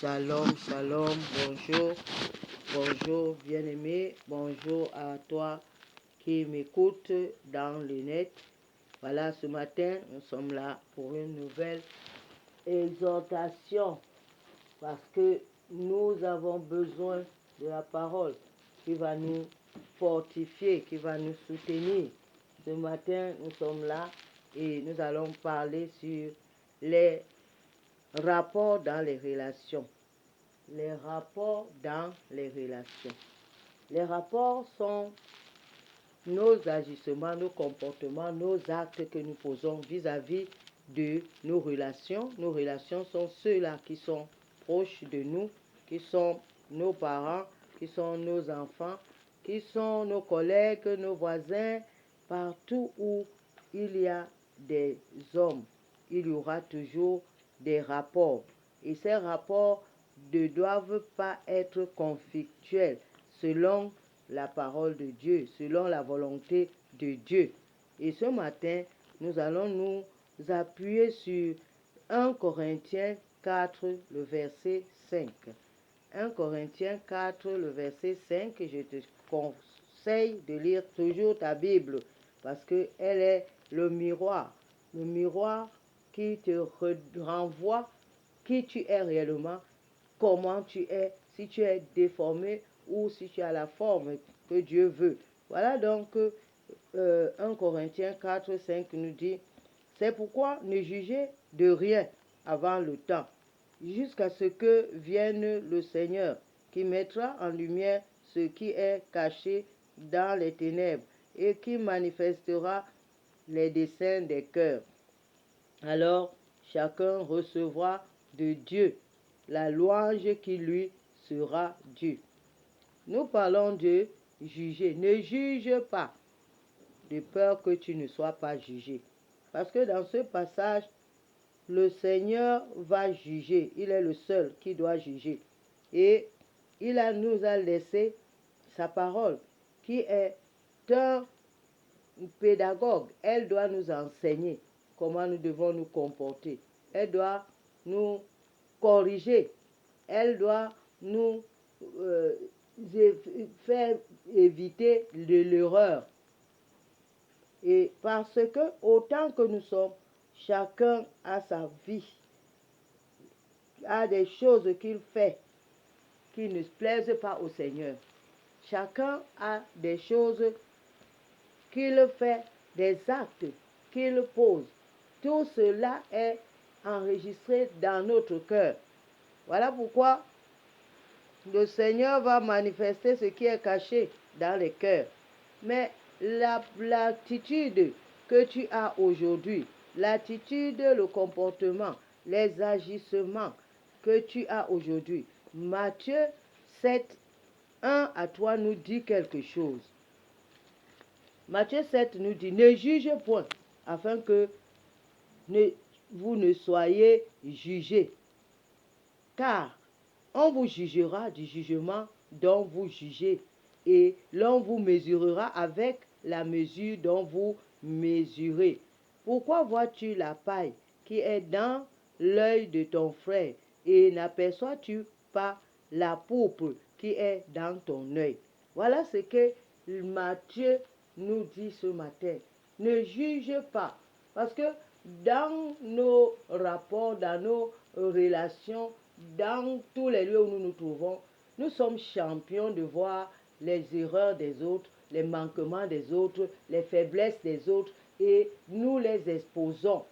Shalom, shalom, bonjour, bonjour bien-aimé, bonjour à toi qui m'écoute dans le net. Voilà, ce matin, nous sommes là pour une nouvelle exhortation parce que nous avons besoin de la parole qui va nous fortifier, qui va nous soutenir. Ce matin, nous sommes là et nous allons parler sur les rapports dans les relations. Les rapports dans les relations. Les rapports sont nos agissements, nos comportements, nos actes que nous posons vis-à-vis de nos relations. Nos relations sont ceux-là qui sont proches de nous, qui sont nos parents, qui sont nos enfants, qui sont nos collègues, nos voisins. Partout où il y a des hommes, il y aura toujours des rapports. Et ces rapports ne doivent pas être conflictuels selon la parole de Dieu, selon la volonté de Dieu. Et ce matin, nous allons nous appuyer sur 1 Corinthiens 4, le verset 5. 1 Corinthiens 4, le verset 5, je te conseille de lire toujours ta Bible parce qu'elle est le miroir qui te renvoie qui tu es réellement, comment tu es, si tu es déformé ou si tu as la forme que Dieu veut. Voilà donc 1 Corinthiens 4, 5 nous dit, c'est pourquoi ne jugez de rien avant le temps, jusqu'à ce que vienne le Seigneur, qui mettra en lumière ce qui est caché dans les ténèbres et qui manifestera les desseins des cœurs. Alors chacun recevra de Dieu la louange qui lui sera due. Nous parlons de juger. Ne juge pas, de peur que tu ne sois pas jugé. Parce que dans ce passage, le Seigneur va juger. Il est le seul qui doit juger. Et nous a laissé sa parole, qui est un pédagogue. Elle doit nous enseigner comment nous devons nous comporter. Elle doit nous corriger. Elle doit nous faire éviter de l'erreur. Et parce que autant que nous sommes, chacun a sa vie, a des choses qu'il fait qui ne plaisent pas au Seigneur. Chacun a des choses qu'il fait, des actes qu'il pose. Tout cela est enregistré dans notre cœur. Voilà pourquoi le Seigneur va manifester ce qui est caché dans les cœurs. Mais l'attitude que tu as aujourd'hui, l'attitude, le comportement, les agissements que tu as aujourd'hui, Matthieu 7, 1 à 3 nous dit quelque chose. Matthieu 7 nous dit, ne juge point, afin que vous ne soyez jugés. Car on vous jugera du jugement dont vous jugez, et l'on vous mesurera avec la mesure dont vous mesurez. Pourquoi vois-tu la paille qui est dans l'œil de ton frère, et n'aperçois-tu pas la pourpre qui est dans ton œil? Voilà ce que Matthieu nous dit ce matin. Ne juge pas, parce que dans nos rapports, dans nos relations, dans tous les lieux où nous nous trouvons, nous sommes champions de voir les erreurs des autres, les manquements des autres, les faiblesses des autres, et nous les exposons.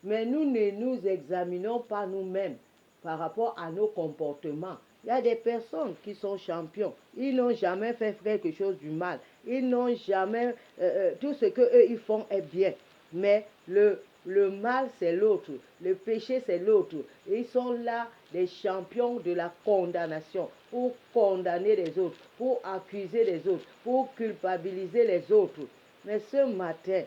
Mais nous ne nous examinons pas nous-mêmes par rapport à nos comportements. Il y a des personnes qui sont champions. Ils n'ont jamais fait quelque chose du mal. Ils n'ont jamais... tout ce qu'eux, ils font est bien. Mais le mal, c'est l'autre. Le péché, c'est l'autre. Ils sont là, des champions de la condamnation, pour condamner les autres, pour accuser les autres, pour culpabiliser les autres. Mais ce matin,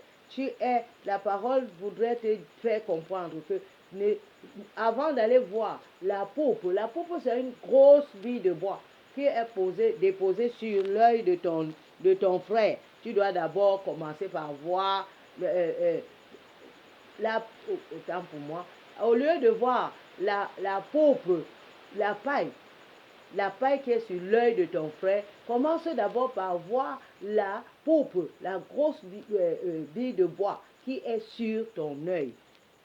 la parole voudrait te faire comprendre que avant d'aller voir la pourpre c'est une grosse bille de bois qui est déposée sur l'œil de ton frère. Tu dois d'abord commencer par voir autant pour moi, au lieu de voir la pourpre la paille qui est sur l'œil de ton frère, commence d'abord par voir la pourpre, la grosse bille de bois qui est sur ton œil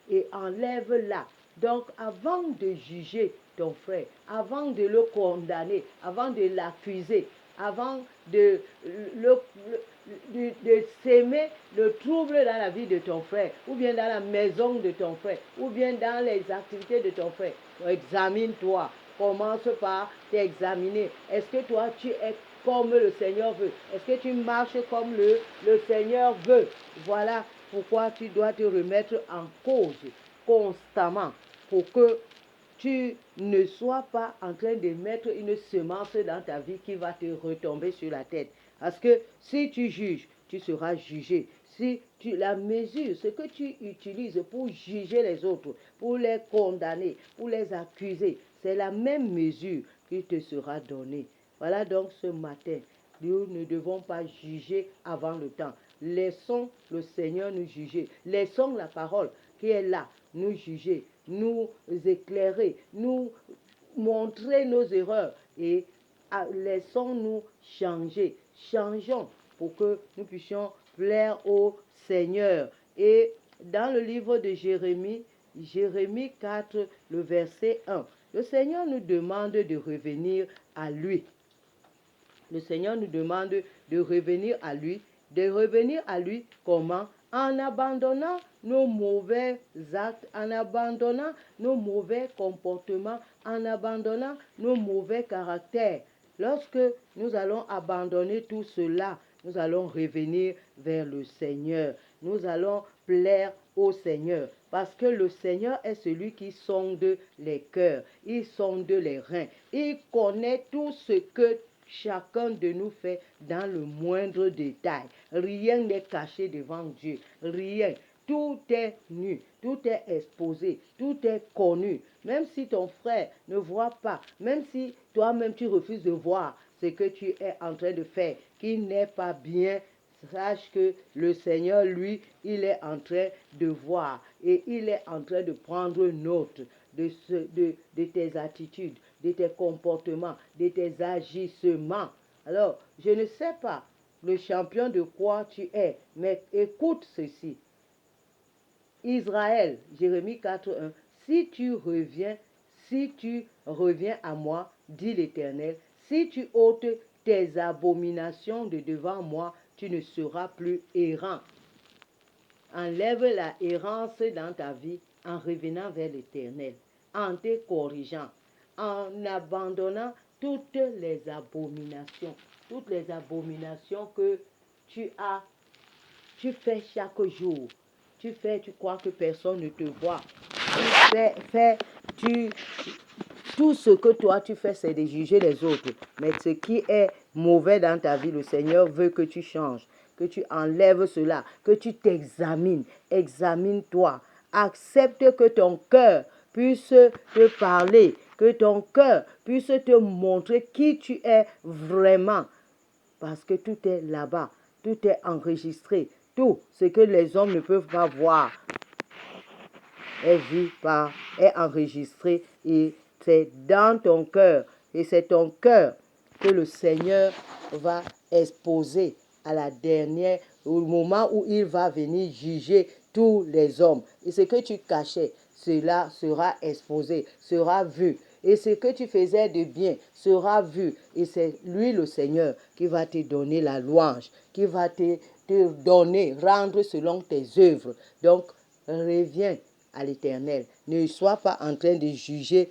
et enlève-la. Donc avant de juger ton frère, avant de le condamner, avant de l'accuser, avant de s'aimer le trouble dans la vie de ton frère, ou bien dans la maison de ton frère, ou bien dans les activités de ton frère, examine-toi. Commence par t'examiner. Est-ce que toi, tu es comme le Seigneur veut? Est-ce que tu marches comme le Seigneur veut? Voilà pourquoi tu dois te remettre en cause constamment pour que tu ne sois pas en train de mettre une semence dans ta vie qui va te retomber sur la tête. Parce que si tu juges, tu seras jugé. Si la mesure, ce que tu utilises pour juger les autres, pour les condamner, pour les accuser, c'est la même mesure qui te sera donnée. Voilà donc ce matin, nous ne devons pas juger avant le temps. Laissons le Seigneur nous juger. Laissons la parole qui est là nous juger, nous éclairer, nous montrer nos erreurs et laissons-nous changer. Changeons pour que nous puissions plaire au Seigneur. Et dans le livre de Jérémie 4, le verset 1, le Seigneur nous demande de revenir à lui. Le Seigneur nous demande de revenir à lui. De revenir à lui comment? En abandonnant nos mauvais actes, en abandonnant nos mauvais comportements, en abandonnant nos mauvais caractères. Lorsque nous allons abandonner tout cela, nous allons revenir vers le Seigneur. Nous allons plaire au Seigneur. Parce que le Seigneur est celui qui sonde les cœurs. Il sonde les reins. Il connaît tout ce que chacun de nous fait dans le moindre détail. Rien n'est caché devant Dieu. Rien. Tout est nu, tout est exposé, tout est connu. Même si ton frère ne voit pas, même si toi-même tu refuses de voir ce que tu es en train de faire, qui n'est pas bien, sache que le Seigneur, lui, il est en train de voir et il est en train de prendre note de tes attitudes, de tes comportements, de tes agissements. Alors, je ne sais pas le champion de quoi tu es, mais écoute ceci. Israël, Jérémie 4.1, si tu reviens à moi, dit l'Éternel, si tu ôtes tes abominations de devant moi, tu ne seras plus errant. Enlève la errance dans ta vie en revenant vers l'Éternel, en te corrigeant, en abandonnant toutes les abominations que tu fais chaque jour. Tu crois que personne ne te voit. Tout ce que toi tu fais, c'est de juger les autres. Mais ce qui est mauvais dans ta vie, le Seigneur veut que tu changes, que tu enlèves cela, que tu t'examines. Examine-toi. Accepte que ton cœur puisse te parler, que ton cœur puisse te montrer qui tu es vraiment. Parce que tout est là-bas, tout est enregistré. Tout ce que les hommes ne peuvent pas voir est enregistré et c'est dans ton cœur. Et c'est ton cœur que le Seigneur va exposer à la dernière, au moment où il va venir juger tous les hommes. Et ce que tu cachais, cela sera exposé, sera vu. Et ce que tu faisais de bien sera vu. Et c'est lui, le Seigneur, qui va te donner la louange, qui va te donner, rendre selon tes œuvres. Donc, reviens à l'Éternel. Ne sois pas en train de juger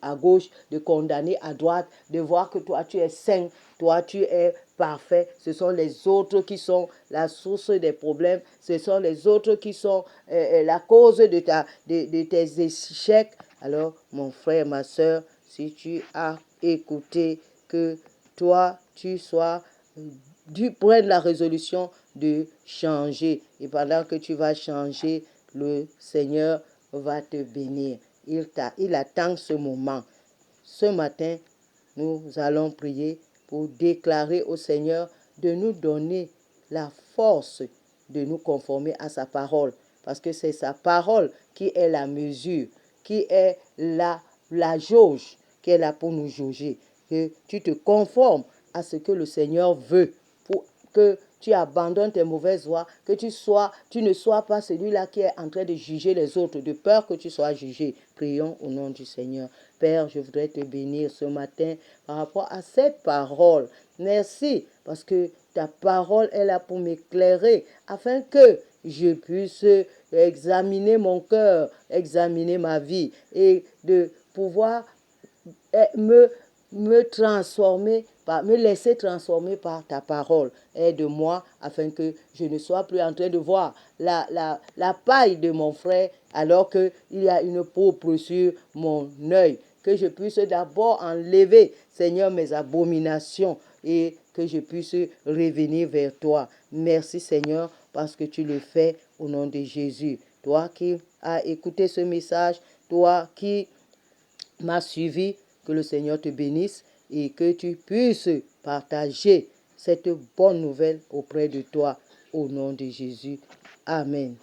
à gauche, de condamner à droite, de voir que toi tu es saint, toi tu es parfait. Ce sont les autres qui sont la source des problèmes. Ce sont les autres qui sont la cause de tes échecs. Alors, mon frère, ma soeur, si tu as écouté, que toi, tu prennes la résolution de changer. Et pendant que tu vas changer, le Seigneur va te bénir. Il attend ce moment. Ce matin, nous allons prier pour déclarer au Seigneur de nous donner la force de nous conformer à sa parole. Parce que c'est sa parole qui est la mesure, qui est la jauge qui est là pour nous jauger. Que tu te conformes à ce que le Seigneur veut, pour que tu abandonnes tes mauvaises voies, que tu ne sois pas celui-là qui est en train de juger les autres, de peur que tu sois jugé. Prions au nom du Seigneur. Père, je voudrais te bénir ce matin par rapport à cette parole. Merci, parce que ta parole est là pour m'éclairer, afin que je puisse examiner mon cœur, examiner ma vie, et de pouvoir me transformer, me laisser transformer par ta parole. Aide-moi afin que je ne sois plus en train de voir la paille de mon frère alors qu'il y a une pourpre sur mon œil. Que je puisse d'abord enlever, Seigneur, mes abominations et que je puisse revenir vers toi. Merci, Seigneur, parce que tu le fais au nom de Jésus. Toi qui as écouté ce message, toi qui m'as suivi, que le Seigneur te bénisse et que tu puisses partager cette bonne nouvelle auprès de toi au nom de Jésus. Amen.